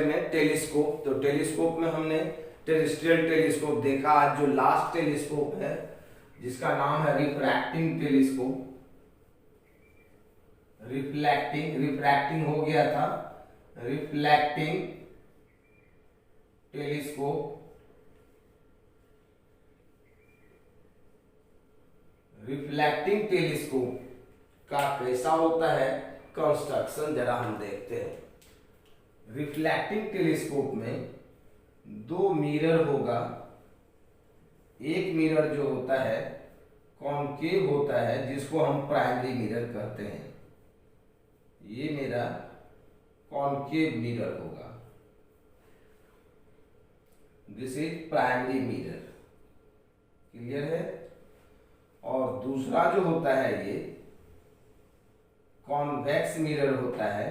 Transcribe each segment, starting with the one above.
में टेलीस्कोप। तो टेलीस्कोप में हमने टेरेस्ट्रियल टेलीस्कोप देखा। आज जो लास्ट टेलीस्कोप है जिसका नाम है रिफ्रैक्टिंग टेलीस्कोप। रिफ्रैक्टिंग हो गया था, रिफ्लेक्टिंग टेलीस्कोप। रिफ्लेक्टिंग टेलीस्कोप का कैसा होता है कंस्ट्रक्शन जरा हम देखते हैं। रिफ्लेक्टिंग टेलीस्कोप में दो मिरर होगा। एक मिरर जो होता है कॉनकेव होता है जिसको हम प्राइमरी मिरर कहते हैं। ये मेरा कॉनकेव मिरर होगा, this is primary mirror. Clear है। और दूसरा जो होता है ये कॉन्वेक्स मिरर होता है,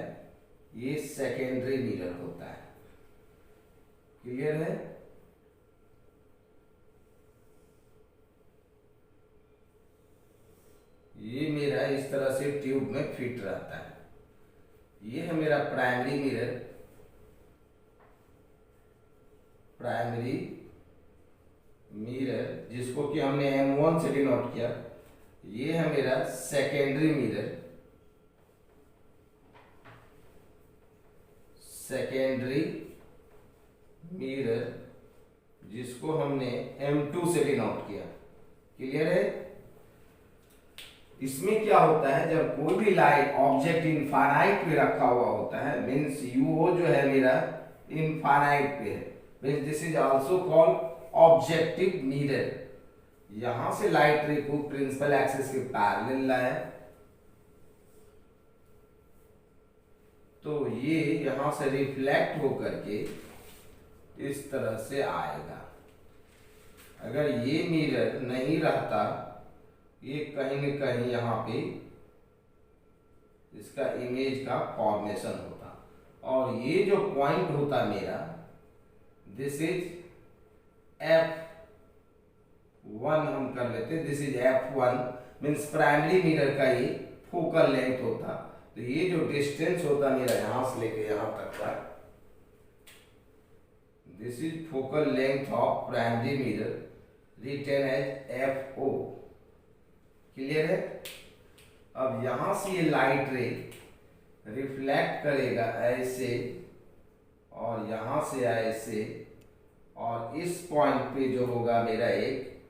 ये सेकेंडरी मिरर होता है। क्लियर है। ये मेरा इस तरह से ट्यूब में फिट रहता है। ये है मेरा प्राइमरी मिरर, प्राइमरी मिरर जिसको कि हमने M1 से डिनोट किया। ये है मेरा सेकेंडरी मिरर, सेकेंडरी मिरर जिसको हमने M2 से डिनोट किया। क्लियर है। इसमें क्या होता है जब कोई भी लाइट ऑब्जेक्ट इनफाइनाइट पे रखा हुआ होता है, मीन्स यूओ जो है मेरा इनफाइनाइट पे है, means this is also called objective mirror. यहां से लाइट रे को प्रिंसिपल एक्सिस के पैरेलल लाए तो ये यहां से रिफ्लेक्ट होकर के इस तरह से आएगा। अगर ये मिरर नहीं रहता, ये कहीं न कहीं यहाँ पे इसका इमेज का फॉर्मेशन होता। और ये जो पॉइंट होता मेरा, दिस इज F1 हम कर लेते, this is F1 means primary mirror का ये फोकल लेंथ होता। तो ये जो डिस्टेंस होता मेरा यहां से लेके यहां तक का, this is focal length of primary mirror written as FO। Clear है। अब यहां से ये लाइट रे रिफ्लेक्ट करेगा ऐसे और यहां से ऐसे, और इस पॉइंट पे जो होगा मेरा एक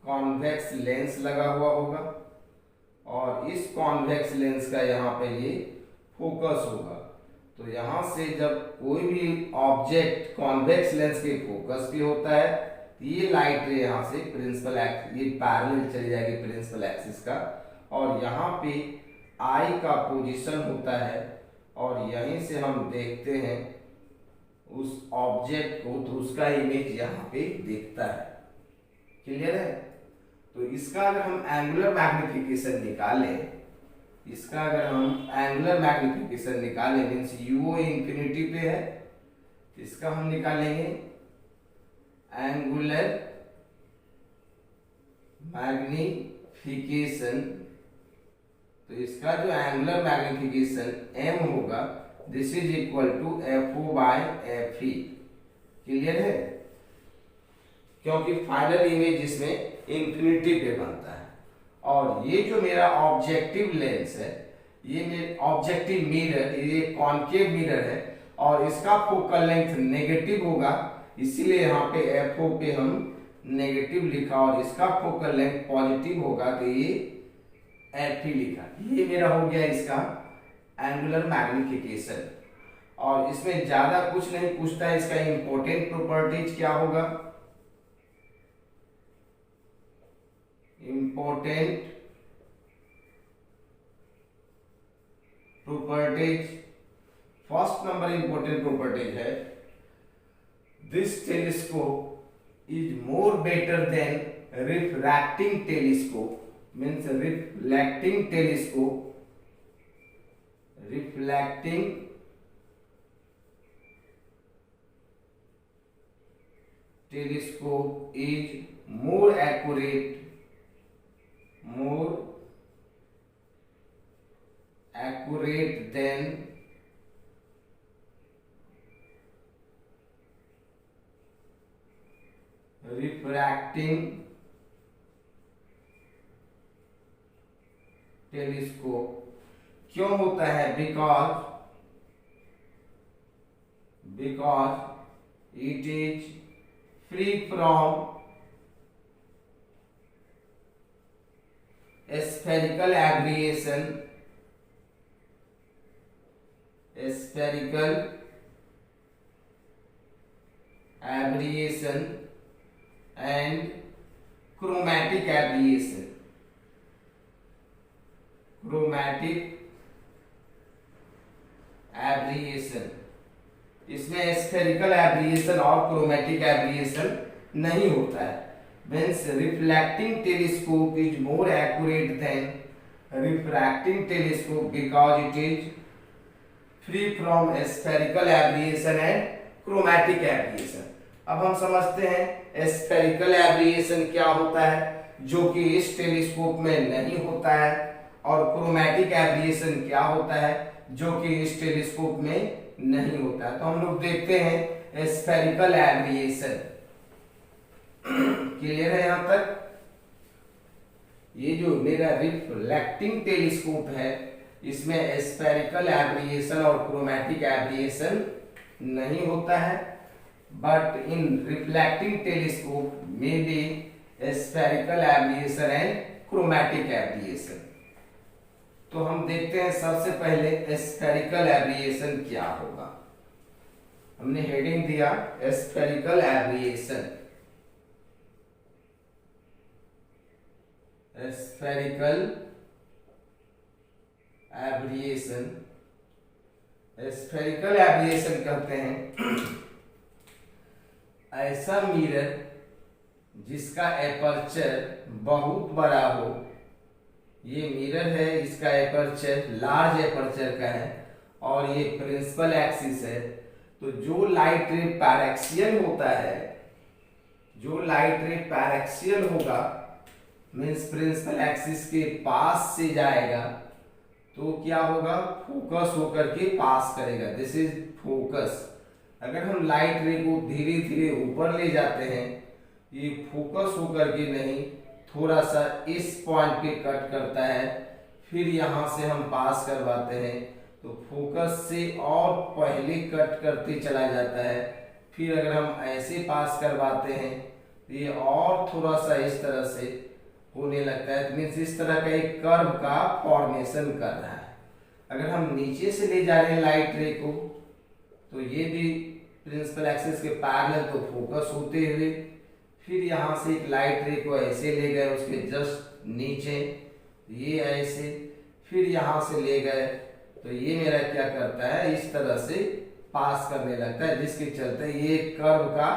कॉन्वेक्स लेंस लगा हुआ होगा और इस कॉन्वेक्स लेंस का यहाँ पे ये फोकस होगा। तो यहाँ से जब कोई भी ऑब्जेक्ट कॉन्वेक्स लेंस के फोकस पे होता है तो ये लाइट रे यहाँ से प्रिंसिपल एक्सिस, ये पैरेलल चली जाएगी प्रिंसिपल एक्सिस का, और यहाँ पे आई का पोजीशन होता है और यहीं से हम देखते हैं उस ऑब्जेक्ट को, तो उसका इमेज यहाँ पे दिखता है। क्लियर है। तो इसका अगर हम एंगुलर मैग्निफिकेशन निकालें, इसका अगर हम एंगुलर मैग्निफिकेशन निकालें मीन्स यूओ इंफिनिटी पे है, इसका हम निकालेंगे एंगुलर मैग्निफिकेशन। तो इसका जो एंगुलर मैग्निफिकेशन m होगा, this is equal to FO by FE। Clear है। क्योंकि फाइनल इमेज इसमें इंफिनिटी पे बनता है। और ये जो मेरा ऑब्जेक्टिव लेंस है, ये मेरा ऑब्जेक्टिव मिरर, ये कॉनकेव मिरर है और इसका फोकल लेंथ नेगेटिव होगा, इसीलिए यहाँ पे FO पे हम नेगेटिव लिखा, और इसका फोकल लेंथ पॉजिटिव होगा तो ये FE लिखा। ये मेरा हो गया इसका एंगुलर मैग्निफिकेशन। और इसमें ज्यादा कुछ नहीं पूछता है, इसका इंपॉर्टेंट प्रॉपर्टीज क्या होगा। Important properties, first number important properties है, this telescope is more better than refracting telescope means reflecting telescope. Reflecting telescope is more accurate than refracting telescope क्यों होता है? Because it is free from spherical aberration and chromatic aberration. इसमें spherical एब्रिएशन और chromatic एब्रिएशन नहीं होता है. Means reflecting telescope is more accurate than refracting telescope because it is free from spherical aberration and chromatic aberration. अब हम समझते हैं spherical एब्रिएशन क्या होता है, जो कि इस टेलीस्कोप में नहीं होता है, और क्रोमैटिक एब्रिएशन क्या होता है, जो कि इस टेलीस्कोप में नहीं होता है. तो हम लोग देखते हैं स्फेरिकल एब्रिएशन. क्लियर है यहां तक? ये जो मेरा रिफ्लेक्टिंग टेलीस्कोप है, इसमें स्फेरिकल एब्रिएशन और क्रोमैटिक एब्रिएशन नहीं होता है, बट इन रिफ्लेक्टिंग टेलीस्कोप में भी स्फेरिकल एब्रिएशन एंड क्रोमैटिक एब्रिएशन. तो हम देखते हैं सबसे पहले स्फेरिकल एब्रिएशन क्या होगा. हमने हेडिंग दिया स्फेरिकल एब्रिएशन. स्फेरिकल एब्रिएशन कहते हैं ऐसा मिरर जिसका एपर्चर बहुत बड़ा हो. ये मिरर है, इसका एपर्चर लार्ज एपर्चर का है, और ये प्रिंसिपल एक्सिस है. तो जो लाइट रे पैरेक्सियल होता है, जो लाइट रे पैरेक्सियल होगा मीन्स प्रिंसिपल एक्सिस के पास से जाएगा, तो क्या होगा? फोकस होकर के पास करेगा. This is focus. अगर हम लाइट रे को धीरे धीरे ऊपर ले जाते हैं, ये फोकस होकर के नहीं, थोड़ा सा इस पॉइंट पे कट करता है, फिर यहां से हम पास करवाते हैं, तो फोकस से और पहले कट करते चला जाता है. फिर अगर हम ऐसे पास करवाते हैं तो ये और थोड़ा सा इस तरह से होने लगता है. मीन्स इस तरह का एक कर्व का फॉर्मेशन कर रहा है. अगर हम नीचे से ले जा रहे हैं लाइट रे को, तो ये भी प्रिंसिपल एक्सिस के पैरेलल, तो फोकस होते हुए फिर यहाँ से एक लाइट रे को ऐसे ले गए, उसके जस्ट नीचे ये ऐसे, फिर यहाँ से ले गए, तो ये मेरा क्या करता है? इस तरह से पास करने लगता है, जिसके चलते ये कर्व का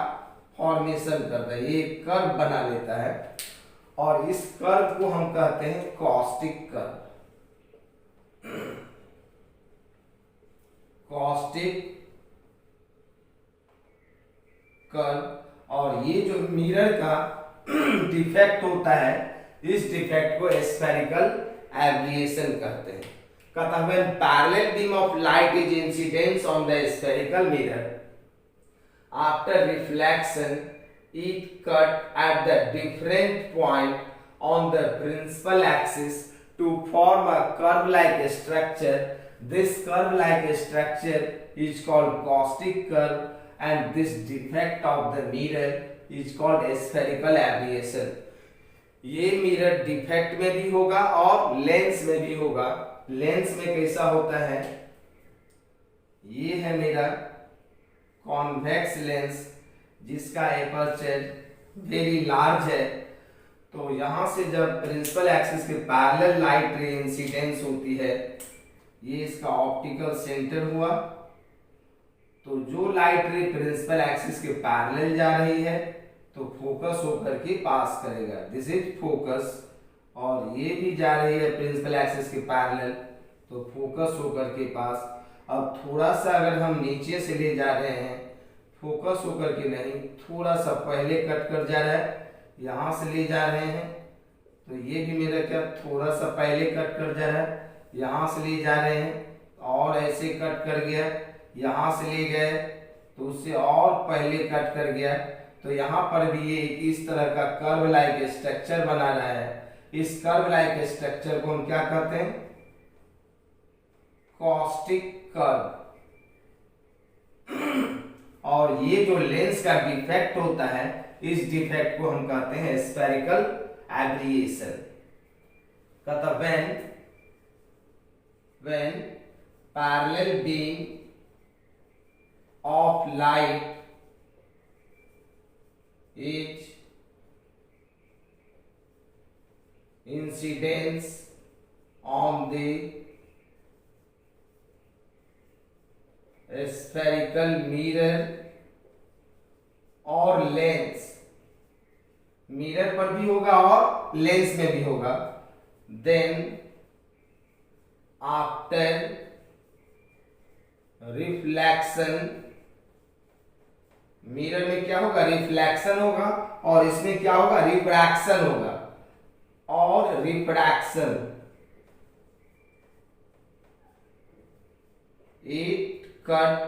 फॉर्मेशन करता है, ये कर्व बना लेता है. और इस कर्व को हम कहते हैं कॉस्टिक कर्व. और ये जो मिरर का डिफेक्ट होता है, इस डिफेक्ट को स्फेरिकल एब्रिएशन कहते हैं. कहता है when parallel beam of light is incident on the spherical mirror, after reflection it cut at the different point on the principal axis to form a curve-like structure. This curve-like structure is called caustic curve, and this defect of the mirror is called spherical aberration. ये mirror defect में भी होगा और lens में भी होगा. Lens में कैसा होता है? ये है मेरा कॉन्वेक्स लेंस, जिसका एपर्चर वेरी लार्ज है. तो यहां से जब प्रिंसिपल एक्सिस के पैरेलल लाइट रे इंसिडेंस होती है, ये इसका ऑप्टिकल सेंटर हुआ. तो जो लाइट रे प्रिंसिपल एक्सिस के पैरेलल जा रही है, तो फोकस होकर के पास करेगा. This is focus. और ये भी जा रही है प्रिंसिपल एक्सिस के पैरेलल, तो फोकस होकर के पास. अब थोड़ा सा अगर हम नीचे से ले जा रहे हैं, फोकस होकर के नहीं, थोड़ा सा पहले कट कर जा रहा है, यहां से ले जा रहे हैं, तो ये भी मेरा क्या थोड़ा सा पहले कट कर जा रहा है, यहां से ले जा रहे हैं, और ऐसे कट कर गया, यहां से ले गए तो उससे और पहले कट कर गया, तो यहाँ पर भी ये इस तरह का कर्व लाइक स्ट्रक्चर बना रहा है। इस कर्व लाइक स्ट्रक्चर को हम क्या कहते हैं? Caustic curve. और ये जो लेंस का डिफेक्ट होता है, इस डिफेक्ट को हम कहते हैं स्फेरिकल एब्रिएशन। कहता when parallel beam of light is incidence on the spherical mirror और लेंस, मिरर पर भी होगा और लेंस में भी होगा, then after रिफ्लेक्शन, मिरर में क्या होगा? रिफ्लेक्शन होगा और इसमें क्या होगा? रिफ्रैक्शन होगा। और refraction it cut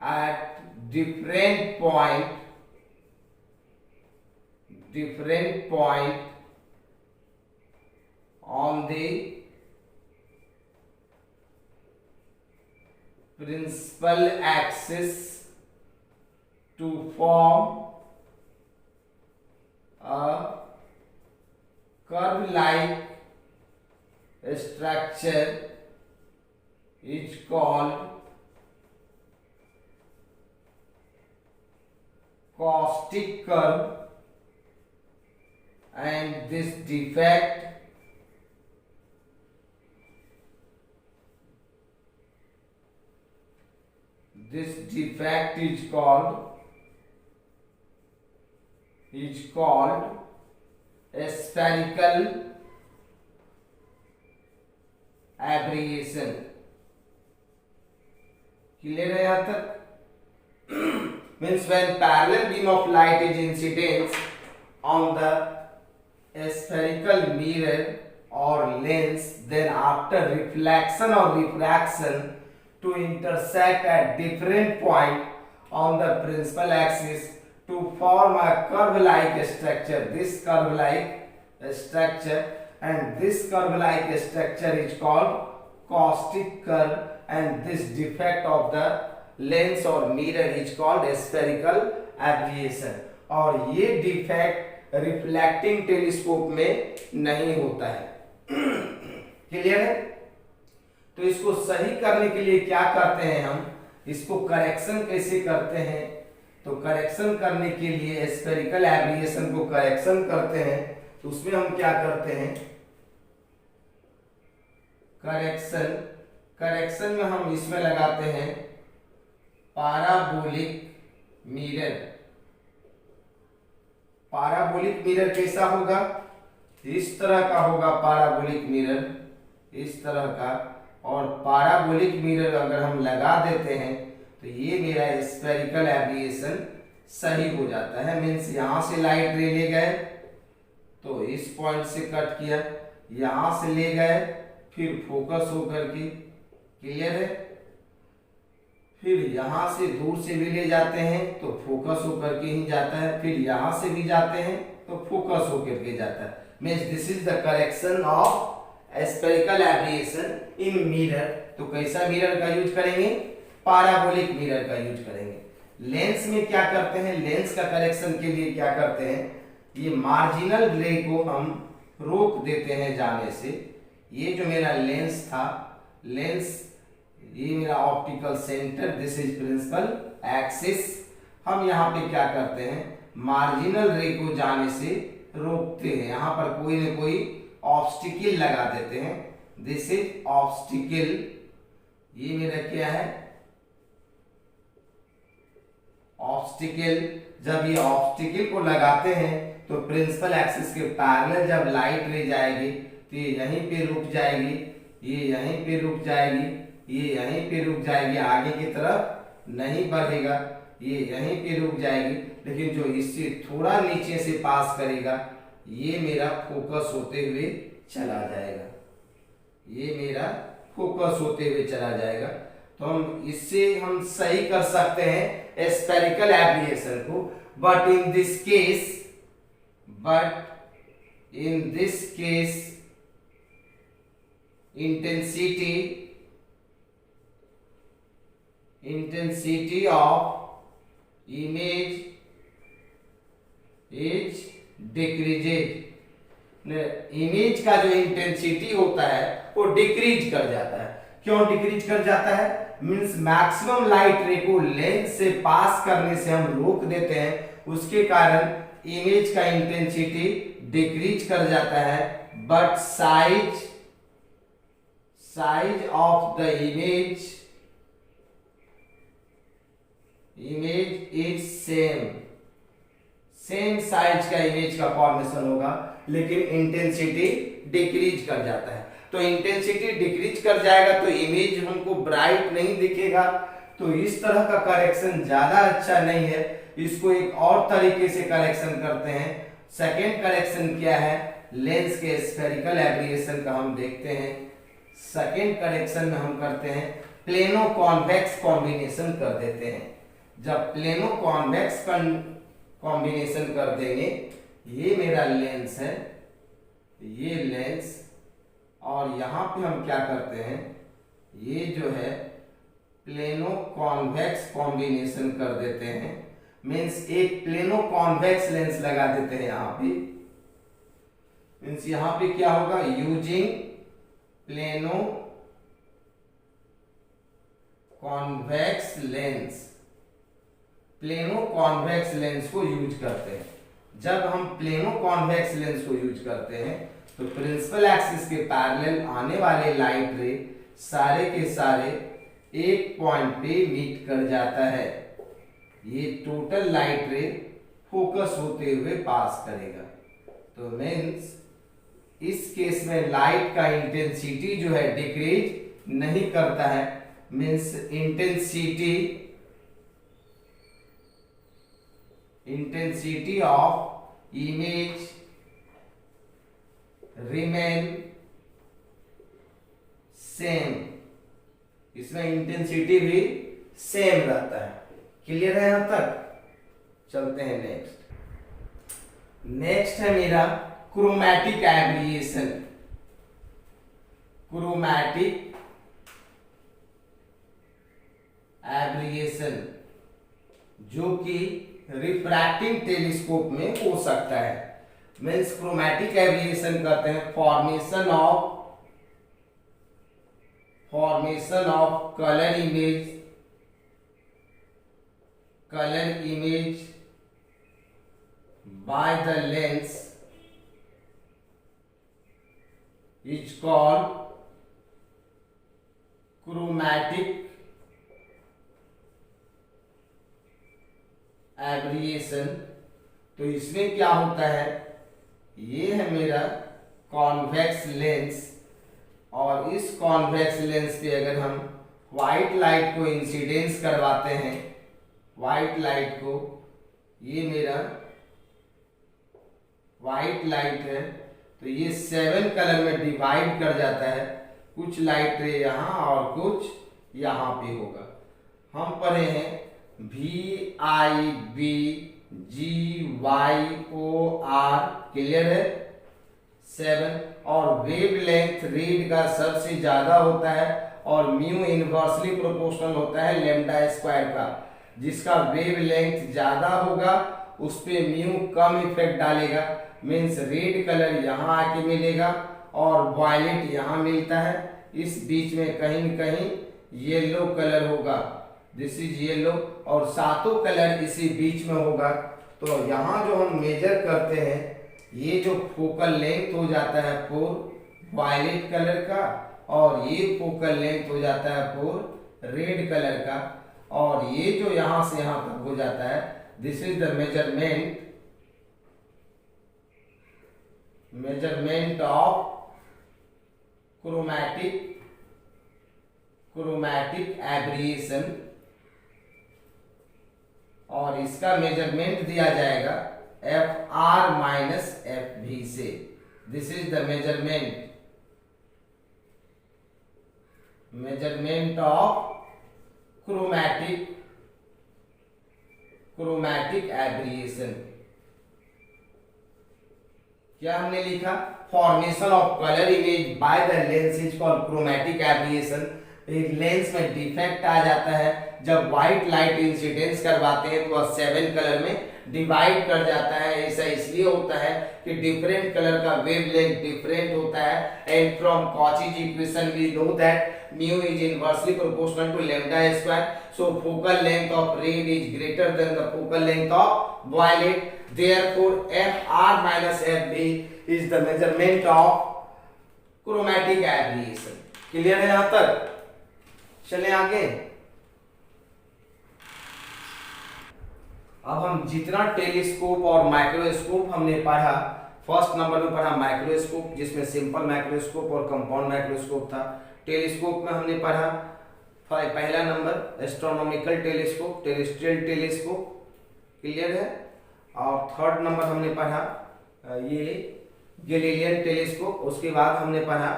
at different point on the principal axis to form a curve-like structure is called caustic curve, and this defect is called spherical aberration। Clear है यहाँ तक? means when parallel beam of light is incident on the spherical mirror or lens, then after reflection or refraction to intersect at different point on the principal axis to form a curve-like structure. This curve-like structure, and this curve-like structure is called caustic curve, and this defect of the lens or mirror is called spherical aberration। और ये defect reflecting telescope में नहीं होता है। Clear है? तो इसको सही करने के लिए क्या करते हैं हम? इसको करेक्शन कैसे करते हैं? तो करेक्शन करने के लिए स्फेरिकल एब्रिएशन को करेक्शन करते हैं, तो उसमें हम क्या करते हैं? करेक्शन में हम इसमें लगाते हैं पाराबोलिक मिरर। पाराबोलिक मिरर कैसा होगा? इस तरह का होगा पाराबोलिक मिरर, इस तरह का। और पाराबोलिक मिरर अगर हम लगा देते हैं तो ये मेरा स्फेरिकल एब्रिएशन सही हो जाता है। मीन्स यहां से लाइट रे ले गए तो इस पॉइंट से कट किया, यहां से ले गए फिर फोकस होकर के, क्लियर है? फिर यहां से दूर से भी ले जाते हैं तो फोकस होकर के ही जाता है, फिर यहां से भी जाते हैं तो फोकस होकर के जाता है। Means this is the correction of spherical aberration in mirror. तो कैसा मिरर का यूज करेंगे? पाराबोलिक मिरर का यूज करेंगे। लेंस में क्या करते हैं? लेंस का करेक्शन के लिए क्या करते हैं? ये मार्जिनल रे को हम रोक देते हैं जाने से। ये जो मेरा लेंस था, लेंस ये मेरा optical centre, this is principal axis. हम यहाँ पे क्या करते हैं? मार्जिनल रे को जाने से रोकते हैं। यहाँ पर कोई न कोई ऑब्स्टिकल लगा देते हैं, दिस इज ऑब्स्टिकल। ये मेरा क्या है? ऑब्स्टिकल। जब ये ऑब्स्टिकल को लगाते हैं तो प्रिंसिपल एक्सिस के पैरेलल जब लाइट रे जाएगी तो ये यहीं पे रुक जाएगी, ये यहीं पे रुक जाएगी, ये यहीं पे रुक जाएगी, आगे की तरफ नहीं बढ़ेगा, ये यहीं पे रुक जाएगी। लेकिन जो इससे थोड़ा नीचे से पास करेगा ये मेरा फोकस होते हुए चला जाएगा, ये मेरा फोकस होते हुए चला जाएगा। तो हम इससे हम सही कर सकते हैं स्फेरिकल एब्रिएशन को। but in this case intensity of image is decreases। Image का जो इंटेंसिटी होता है वो डिक्रीज कर जाता है। क्यों डिक्रीज कर जाता है? मींस मैक्सिमम लाइट रे को लेंस से पास करने से हम रोक देते हैं, उसके कारण इमेज का इंटेंसिटी डिक्रीज कर जाता है, but size of the image is same size का इमेज का फॉर्मेशन होगा, लेकिन इंटेंसिटी डिक्रीज कर जाता है। तो इंटेंसिटी डिक्रीज कर जाएगा तो इमेज हमको ब्राइट नहीं दिखेगा। तो इस तरह का करेक्शन ज्यादा अच्छा नहीं है। इसको एक और तरीके से करेक्शन करते हैं। सेकेंड करेक्शन क्या है? लेंस के स्फेरिकल एब्रिएशन का हम देखते हैं। सेकेंड करेक्शन में हम करते हैं प्लेनो कॉन्वेक्स कॉम्बिनेशन कर देते हैं। जब प्लेनो कॉन्वेक्स कॉम्बिनेशन कर देंगे, ये मेरा लेंस है, ये लेंस, और यहां पे हम क्या करते हैं, ये जो है प्लेनो कॉन्वेक्स कॉम्बिनेशन कर देते हैं। मींस एक प्लेनो कॉन्वेक्स लेंस लगा देते हैं यहां पे। मींस यहां पे क्या होगा, using plano convex lens, plano convex lens को यूज करते हैं। जब हम प्लेनो कॉन्वेक्स लेंस को यूज करते हैं तो प्रिंसिपल एक्सिस के पैरेलल आने वाले लाइट रे सारे के सारे एक पॉइंट पे मीट कर जाता है। ये टोटल लाइट रे फोकस होते हुए पास करेगा। तो मींस इस केस में लाइट का इंटेंसिटी जो है डिक्रीज नहीं करता है। Means intensity of image remain same, इसमें इंटेंसिटी भी सेम रहता है। क्लियर है यहां तक? चलते हैं नेक्स्ट है मेरा क्रोमैटिक एब्रिएशन। क्रोमैटिक एब्रिएशन जो कि रिफ्रैक्टिंग टेलीस्कोप में हो सकता है। मींस क्रोमैटिक एब्रिएशन कहते हैं formation of colour image by the lens is called chromatic aberration. तो इसमें क्या होता है, ये है मेरा कॉन्वेक्स लेंस, और इस कॉन्वेक्स लेंस पे अगर हम व्हाइट लाइट को इंसिडेंस करवाते हैं, व्हाइट लाइट को, ये मेरा व्हाइट लाइट है, तो ये 7 कलर में डिवाइड कर जाता है। कुछ लाइट रे यहाँ और कुछ यहाँ पे होगा। हम पढ़े हैं VIB GYOR, क्लियर है? 7। और वेव लेंथ रीड का सबसे ज्यादा होता है और म्यू इनवर्सली प्रोपोर्शनल होता है लैम्डा स्क्वायर का। जिसका वेव लेंथ ज्यादा होगा उस पे म्यू कम इफेक्ट डालेगा। मीन्स रेड कलर यहाँ आके मिलेगा और वायलेट यहाँ मिलता है। इस बीच में कहीं न कहीं येलो कलर होगा, दिस इज येलो, और सातों कलर इसी बीच में होगा। तो यहाँ जो हम मेजर करते हैं, ये जो फोकल लेंथ हो जाता है फॉर वायलेट कलर का, और ये फोकल लेंथ हो जाता है फॉर रेड कलर का, और ये जो यहाँ से यहाँ तक हो जाता है, this is the measurement of chromatic aberration. और इसका मेजरमेंट दिया जाएगा FR माइनस FV से। This is the measurement of chromatic chromatic aberration. क्या हमने लिखा? Formation of colour image by the lens is called chromatic aberration. एक लेंस में डिफेक्ट आ जाता है जब व्हाइट लाइट इंसिडेंस करवाते हैं तो वह 7 कलर में डिवाइड कर जाता है। ऐसा इसलिए होता है कि डिफरेंट कलर का वेवलेंथ डिफरेंट होता है। And from Cauchy's equation we know that mu is inversely proportional to lambda square, so focal length of red is greater than the focal length of violet, therefore fr minus fb is the measurement of chromatic aberration। Clear है यहां तक? चलें आगे। अब हम जितना telescope और microscope हमने पढ़ा, फर्स्ट नंबर में पढ़ा माइक्रोस्कोप जिसमें सिंपल माइक्रोस्कोप और कंपाउंड माइक्रोस्कोप था। टेलीस्कोप में हमने पढ़ा पहला number astronomical telescope, terrestrial telescope. Clear है? और थर्ड नंबर हमने पढ़ा ये गैलीलियन टेलीस्कोप। उसके बाद हमने पढ़ा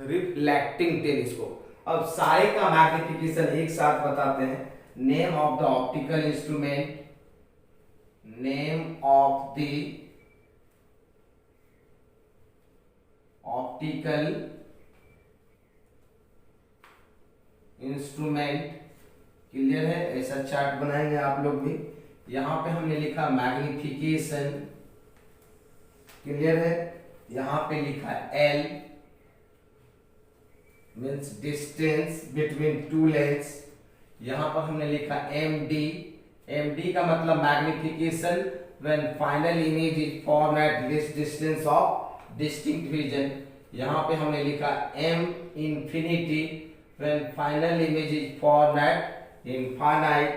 रिफ्लेक्टिंग टेलीस्कोप। अब सारे का मैग्निफिकेशन एक साथ बताते हैं। Name of the optical instrument, name of the optical instrument. Clear है? ऐसा चार्ट बनाएंगे आप लोग भी। यहां पे हमने लिखा मैग्निफिकेशन। क्लियर है? यहां पे लिखा L means distance between two lens. यहां पर हमने लिखा MD। MD का मतलब magnification when final image is form at this distance of distinct vision. यहां पे हमने लिखा M infinity when final image is formed at infinite।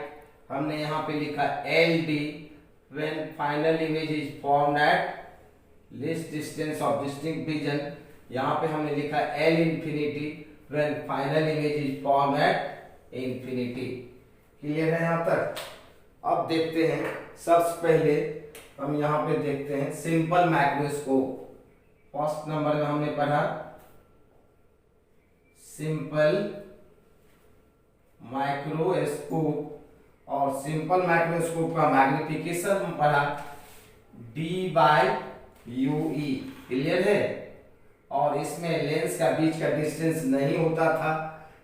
हमने यहाँ पे लिखा LD when final image is formed at least distance of distinct vision। यहाँ पे हमने लिखा L infinity when final image is formed at infinity। Clear है यहाँ तक? अब देखते हैं, सबसे पहले हम यहाँ पे देखते हैं सिंपल माइक्रोस्कोप। फर्स्ट नंबर में हमने पढ़ा सिंपल माइक्रोस्कोप और सिंपल माइक्रोस्कोप का मैग्निफिकेशन हम पढ़ा D/UE। क्लियर है? और इसमें लेंस का बीच का डिस्टेंस नहीं होता था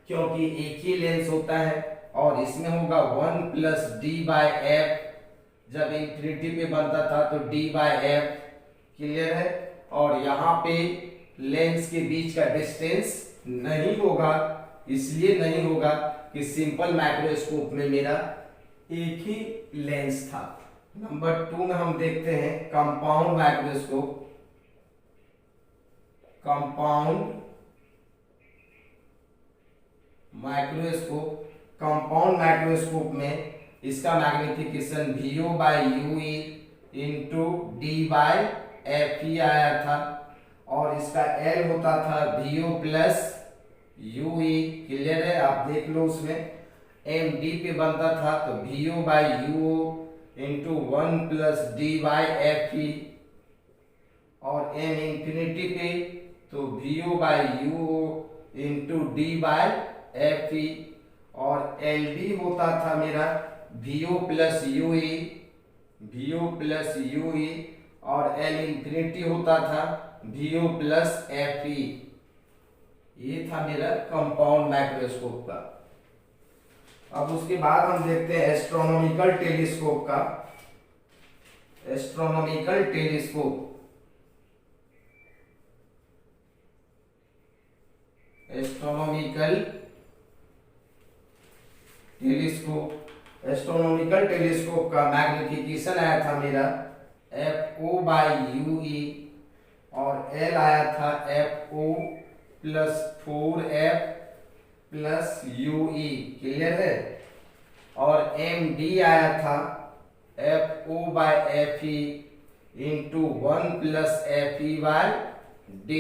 क्योंकि एक ही लेंस होता है, और इसमें होगा 1 + D/f। जब इंफिनिटी पे बनता था तो D/f। क्लियर है? और यहाँ पे लेंस के बीच का डिस्टेंस नहीं होगा। इसलिए नहीं होगा कि सिंपल माइक्रोस्कोप में मेरा एक ही लेंस था। नंबर 2 में हम देखते हैं compound microscope. Compound microscope, compound microscope में इसका मैग्निफिकेशन VO/UE इंटू D/FE आया था, और इसका L होता था VO + UE। क्लियर है? आप देख लो, उसमें MD पे बनता था तो VO/UO इंटू 1 + D/FE, और M इंफिनिटी पे तो VO/UO इंटू D/FE, और LD होता था मेरा VO + UE, VO + UE, और L इंफिनिटी होता था VO + FE। ये था मेरा कंपाउंड माइक्रोस्कोप का। अब उसके बाद हम देखते हैं एस्ट्रोनॉमिकल टेलीस्कोप का। Astronomical telescope, astronomical telescope, astronomical telescope का मैग्निफिकेशन आया था मेरा FO/UE, और L आया था FO + 4F + UE। क्लियर है? और MD आया था FO/FE इंटू 1 + FE/D,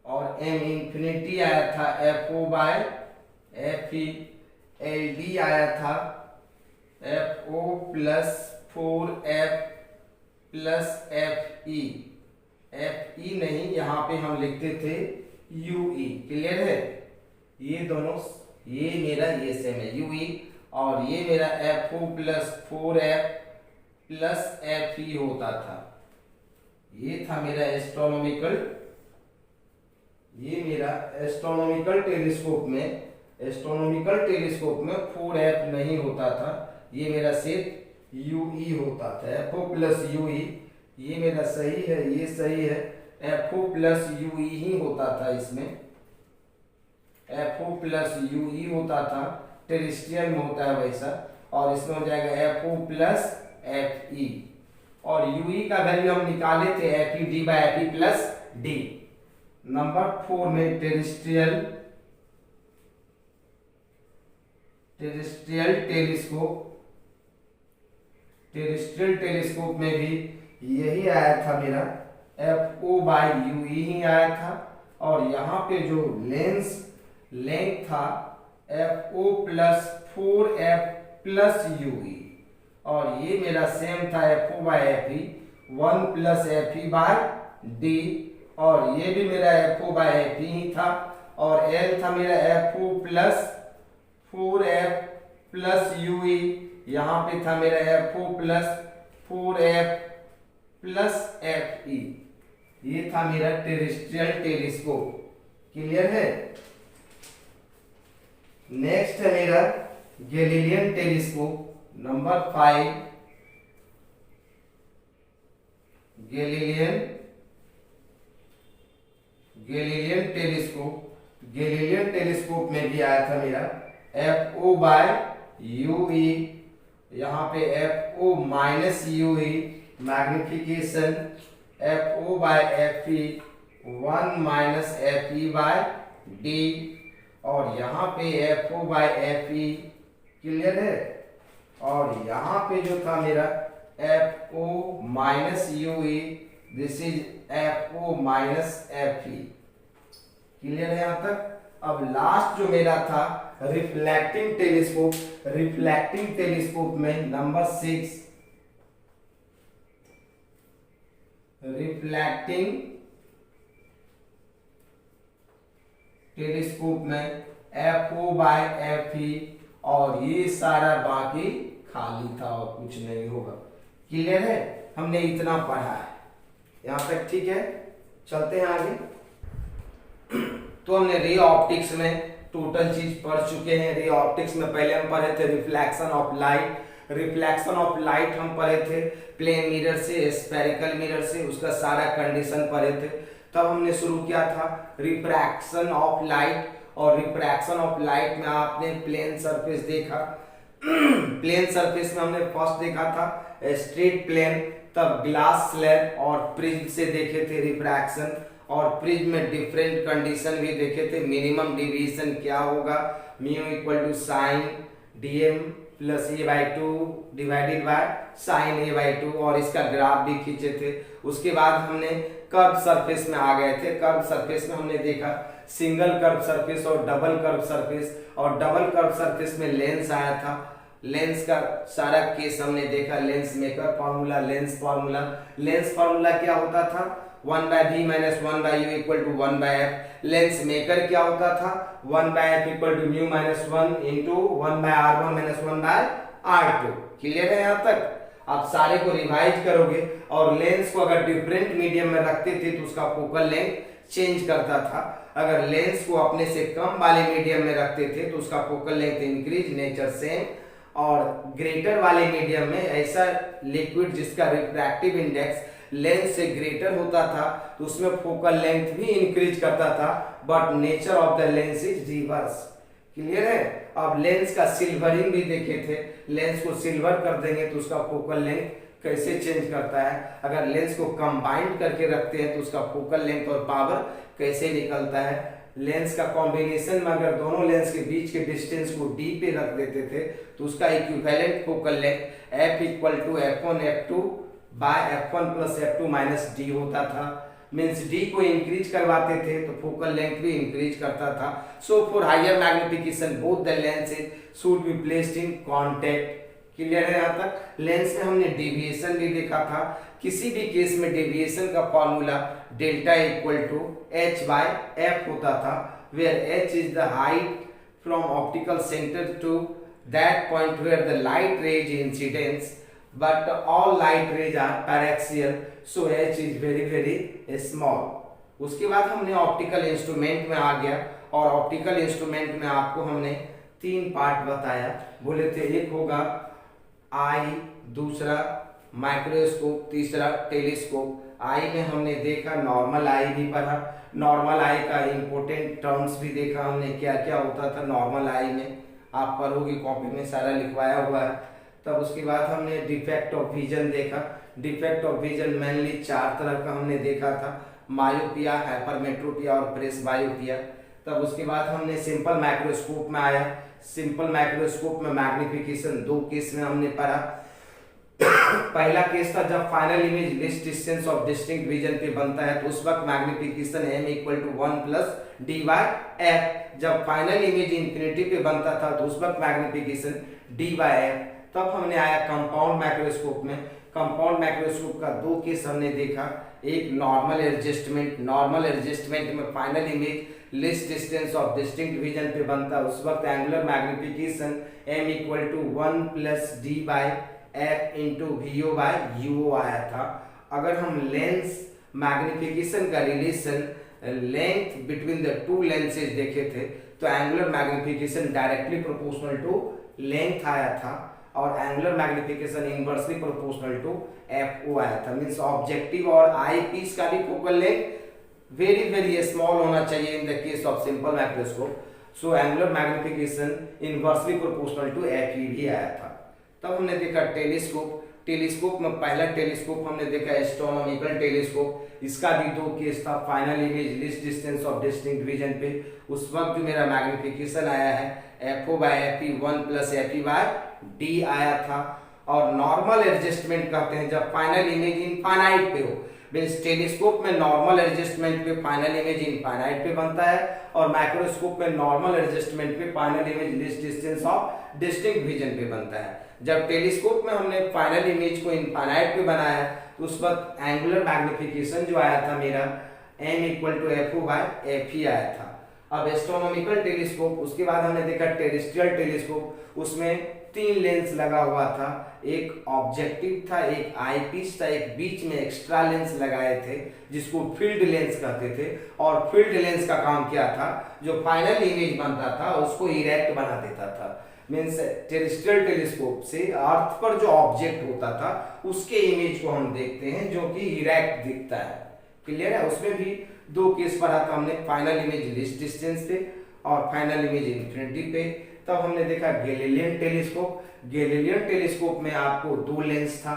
और M इंफिनिटी आया था FO/FE। LD आया था FO + 4F + FE। FE नहीं, यहाँ पे हम लिखते थे UE। क्लियर है? ये दोनों, ये मेरा ये सेम है UE, और ये मेरा F O plus 4f plus F E होता था। ये था मेरा एस्ट्रोनॉमिकल, ये मेरा एस्ट्रोनॉमिकल टेलीस्कोप में 4f नहीं होता था, ये मेरा सिर्फ यूई होता था, एफ ओ प्लस यूई। ये मेरा सही है, ये सही है, एफ ओ प्लस यूई ही होता था इसमें, एफ ओ प्लस यूई होता था, टेरेस्ट्रियल में होता है वैसा, और इसमें हो जाएगा F O plus F E, और यूई का वैल्यू हम निकाले थे F E D by F E plus D. Number 4 में टेरेस्ट्रियल टेलीस्कोप में भी यही आया था मेरा, एफ ओ बाई यू ही आया था, और यहाँ पे जो लेंथ था F O plus 4f plus U, और ये मेरा सेम था F O by F E 1 plus F E by D, और ये भी मेरा एफ ओ बाई एफ ही था, और एल था मेरा F O plus 4f plus U, यहाँ पे था मेरा F O plus 4f plus F ई। ये था मेरा टेरेस्ट्रियल टेलीस्कोप। क्लियर है? नेक्स्ट है मेरा Galilean telescope, number 5। Galilean telescope में भी आया था मेरा F O by U E, यहाँ पे F O minus U E magnification, F O by F E 1 minus F E by D, और यहाँ पे F O by F E. Clear है? और यहाँ पे जो था मेरा F O minus U E, this is F O minus F E. Clear है यहाँ तक? अब लास्ट जो मेरा था रिफ्लेक्टिंग टेलीस्कोप में नंबर 6, रिफ्लेक्टिंग टेलीस्कोप में F O by F E, और ये सारा बाकी खाली था और कुछ नहीं होगा। क्लियर है? हमने इतना पढ़ा है यहाँ तक, ठीक है? चलते हैं आगे। तो हमने रे ऑप्टिक्स में टोटल चीज पढ़ चुके हैं। रे ऑप्टिक्स में पहले हम पढ़े थे रिफ्लेक्शन ऑफ लाइट हम पढ़े थे प्लेन मिरर से, स्फेरिकल मिरर से, उसका सारा कंडीशन पढ़े थे। तब हमने शुरू किया था रिफ्रैक्शन ऑफ लाइट, और रिफ्रैक्शन ऑफ लाइट में आपने प्लेन सरफेस देखा। प्लेन सरफेस में हमने फर्स्ट देखा था स्ट्रेट प्लेन, तब ग्लास स्लैब और प्रिज्म से देखे थे रिफ्रैक्शन, और प्रिज्म में डिफरेंट कंडीशन भी देखे थे। मिनिमम डेविएशन क्या होगा, mu equal to sine DM plus A by 2 divided by sine A by 2, और इसका ग्राफ भी खींचे थे। उसके बाद हमने कर्व सरफेस में आ गए थे। कर्व सरफेस में हमने देखा सिंगल कर्व सरफेस और डबल कर्व सरफेस, और डबल कर्व सरफेस में लेंस आया था। लेंस का सारा केस हमने देखा, lens maker formula, lens formula क्या होता था, 1 by v minus 1 by U equal to 1 by F. Lens maker क्या होता था, 1 by F equal to mu minus 1 into 1 by r1 minus 1 by r2। Clear है यहाँ तक? आप सारे को रिवाइज करोगे, और लेंस को अगर डिफरेंट मीडियम में रखते थे तो उसका फोकल लेंथ चेंज करता था। अगर लेंस को अपने से कम वाले मीडियम में रखते थे तो उसका focal length increase, nature same. और ग्रेटर वाले मीडियम में ऐसा लिक्विड जिसका रिफ्रैक्टिव इंडेक्स लेंस से ग्रेटर होता था तो उसमें फोकल लेंथ भी इंक्रीज करता था, but nature of the lens is reverse. Clear है? अब लेंस का सिल्वरिंग भी देखे थे, लेंस को सिल्वर कर देंगे तो उसका फोकल लेंथ कैसे चेंज करता है। अगर लेंस को कंबाइंड करके रखते हैं तो उसका फोकल लेंथ और पावर कैसे निकलता है। लेंस का कॉम्बिनेशन में अगर दोनों लेंस के बीच के डिस्टेंस को d पे रख देते थे तो उसका equivalent focal length f equal to f1 f2 by f1 plus f2 minus d होता था। मीन्स d को इंक्रीज करवाते थे तो फोकल लेंथ भी इंक्रीज करता था। So for higher magnification both the lenses should be placed in contact. Clear है यहाँ तक? लेंस में हमने डेविएशन भी देखा था। किसी भी केस में डेविएशन का formula delta equal to h by f होता था, where h is the height from optical centre to that point where the light rays incidence, but all light rays are paraxial, so h is very very small. उसके बाद हमने optical instrument में आ गया, और optical instrument में आपको हमने 3 part बताया, बोले थे एक होगा आई, दूसरा माइक्रोस्कोप, तीसरा टेलीस्कोप। आई में हमने देखा नॉर्मल आई भी पढ़ा, नॉर्मल आई का इंपॉर्टेंट टर्म्स भी देखा हमने, क्या क्या होता था नॉर्मल आई में, आप पढ़ोगे कॉपी में सारा लिखवाया हुआ है। तब उसके बाद हमने डिफेक्ट ऑफ विजन देखा। डिफेक्ट ऑफ विजन मेनली 4 तरह का हमने देखा था, मायोपिया, हाइपरमेट्रोपिया और प्रेस बायोपिया। तब उसके बाद हमने सिंपल माइक्रोस्कोप में आया। सिंपल माइक्रोस्कोप में मैग्निफिकेशन 2 केस में हमने पढ़ा। पहला केस था जब final image least distance of distinct vision पे बनता है तो उस वक्त magnification m equal to 1 plus D by F. जब फाइनल इमेज इंफिनिटी पे बनता था तो उस वक्त मैग्निफिकेशन d बाई एफ। तब हमने आया कंपाउंड माइक्रोस्कोप में। कंपाउंड माइक्रोस्कोप का 2 केस हमने देखा, एक नॉर्मल एडजस्टमेंट। नॉर्मल एडजस्टमेंट में final image least distance of distinct vision पे बनता है, उस वक्त angular magnification m equal to 1 plus D by F into VO by UO आया था। अगर हम लेंस मैग्निफिकेशन का relation length between the 2 lenses देखे थे तो angular magnification directly proportional to length आया था, और angular magnification inversely proportional to FO आया था। मींस ऑब्जेक्टिव और आई पीस का भी focal length very very small होना चाहिए in the case of simple microscope, so angular magnification inversely proportional to F भी आया था। तब हमने देखा टेलीस्कोप। टेलीस्कोप में पहला टेलीस्कोप हमने देखा एस्ट्रोनॉमिकल टेलीस्कोप। इसका भी 2 केस था, final image least distance of distinct vision पे उस वक्त जो मेरा मैग्निफिकेशन आया है FO by FE 1 plus FE by D आया था। और नॉर्मल एडजस्टमेंट कहते हैं जब फाइनल इमेज इनफाइनाइट पे हो, मींस टेलीस्कोप में नॉर्मल एडजस्टमेंट पे फाइनल इमेज इनफाइनाइट पे बनता है, और माइक्रोस्कोप में नॉर्मल एडजस्टमेंट पे final image least distance of distinct vision पे बनता है। जब टेलीस्कोप में हमने फाइनल इमेज को इनफाइनाइट पे बनाया तो उस वक्त एंगुलर मैग्निफिकेशन जो आया था मेरा m equal to FO by F ही आया था। अब एस्ट्रोनॉमिकल टेलीस्कोप, उसके बाद हमने देखा टेरेस्ट्रियल टेलीस्कोप। उसमें 3 लेंस लगा हुआ था, एक ऑब्जेक्टिव था, एक आईपीस था, एक बीच में एक्स्ट्रा लेंस लगाए थे जिसको फील्ड लेंस कहते थे। और फील्ड लेंस का काम क्या था, जो फाइनल इमेज बनता था उसको इरेक्ट बना देता था। मींस टेरेस्ट्रियल टेलीस्कोप से अर्थ पर जो ऑब्जेक्ट होता था उसके इमेज को हम देखते हैं जो कि इरेक्ट दिखता है। क्लियर है? उसमें भी 2 केस पढ़ा था हमने, फाइनल इमेज लिस्ट डिस्टेंस पे और फाइनल इमेज इन्फिनिटी पे। तब हमने देखा गैलीलियन टेलीस्कोप। गैलीलियन टेलीस्कोप में आपको 2 लेंस था।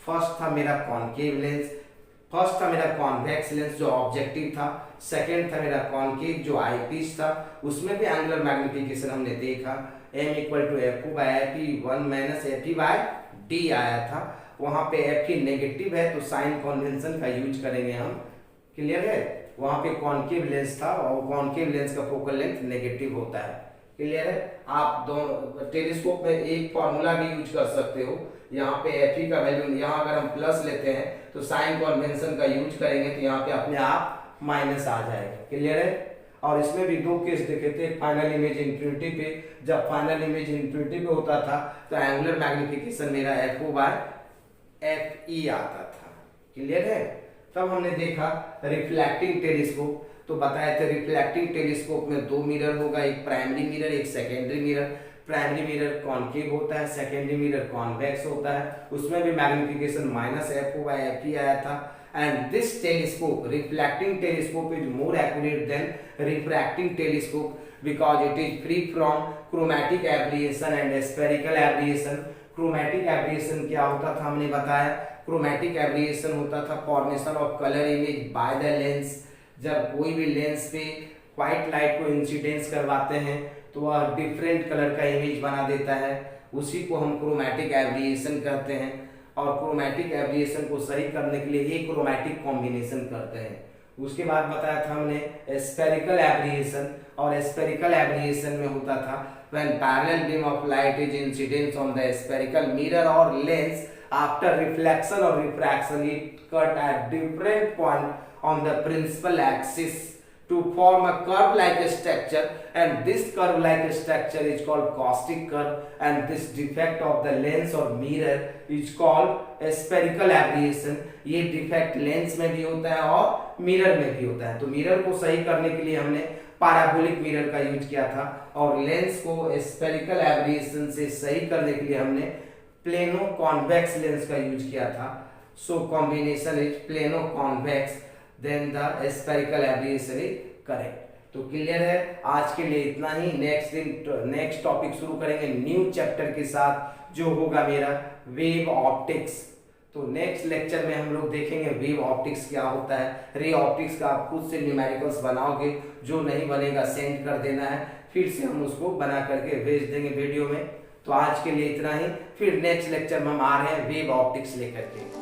फर्स्ट था मेरा कॉनकेव लेंस, फर्स्ट था मेरा कॉन्वेक्स लेंस जो ऑब्जेक्टिव था, सेकेंड था मेरा कॉनकेव जो आईपीस था। उसमें भी एंगुलर मैग्निफिकेशन हमने देखा m equal to FO by FE 1 minus FE by D आया था। वहां पे एफई नेगेटिव है तो साइन कन्वेंशन का यूज करेंगे हम। क्लियर है? वहां पे कॉनकेव लेंस था और कॉनकेव लेंस का फोकल लेंथ नेगेटिव होता है। क्लियर है? आप दोनों टेलीस्कोप में एक फॉर्मूला भी यूज कर सकते हो। यहाँ पे एफई का वैल्यू, यहाँ अगर हम प्लस लेते हैं तो साइन कन्वेंशन का यूज करेंगे तो यहाँ पे अपने आप माइनस आ जाएगा। क्लियर है? और इसमें भी 2 केस देखे थे, फाइनल इमेज इन्फिनिटी पे। जब फाइनल इमेज इन्फिनिटी पे होता था तो एंगुलर मैग्निफिकेशन मेरा एफओ बाई एफई आता था। क्लियर है? तब हमने देखा रिफ्लेक्टिंग टेलीस्कोप। तो बताए थे रिफ्लेक्टिंग टेलीस्कोप में 2 मिरर होगा, एक प्राइमरी मिरर एक secondary mirror. Primary mirror concave होता है, सेकेंडरी मिरर कॉन्वेक्स होता है। उसमें भी magnification minus FO by FE आया था। And this telescope, reflecting telescope, is more accurate than refracting telescope because it is free from chromatic aberration and spherical aberration. Chromatic aberration क्या होता था हमने बताया, chromatic aberration होता था formation of color image by the lens। जब कोई भी लेंस पे व्हाइट लाइट को इंसिडेंस करवाते हैं तो वह डिफरेंट कलर का इमेज बना देता है, उसी को हम क्रोमैटिक एब्रिएशन कहते हैं। और क्रोमैटिक एब्रिएशन को सही करने के लिए एक क्रोमैटिक कॉम्बिनेशन करते हैं। उसके बाद बताया था हमने स्फेरिकल एब्रिएशन, और स्फेरिकल एब्रिएशन में होता था when parallel beam of light is incidence on the spherical mirror or lens after reflection or refraction it cut at different point on the principal axis। to form a curve like structure, and this curve like structure is called caustic curve, and this defect of the lens or mirror is called spherical aberration. ये defect lens में भी होता है और mirror में भी होता है। तो मिरर को सही करने के लिए हमने पैराबोलिक मिरर का यूज किया था, और लेंस को स्फेरिकल एब्रेशन से सही करने के लिए हमने प्लेनो कॉन्वेक्स लेंस का यूज किया था। So combination is plano convex then the spherical aberration is correct. तो क्लियर है, आज के लिए इतना ही। नेक्स्ट टॉपिक शुरू करेंगे न्यू चैप्टर के साथ, जो होगा मेरा वेव ऑप्टिक्स। तो नेक्स्ट लेक्चर में हम लोग देखेंगे वेव ऑप्टिक्स क्या होता है। रे ऑप्टिक्स का आप खुद से न्यूमेरिकल्स बनाओगे, जो नहीं बनेगा सेंड कर देना है, फिर से हम उसको बना करके भेज देंगे वीडियो में। तो आज के लिए इतना ही, फिर नेक्स्ट लेक्चर में हम आ रहे हैं वेव ऑप्टिक्स लेकर के।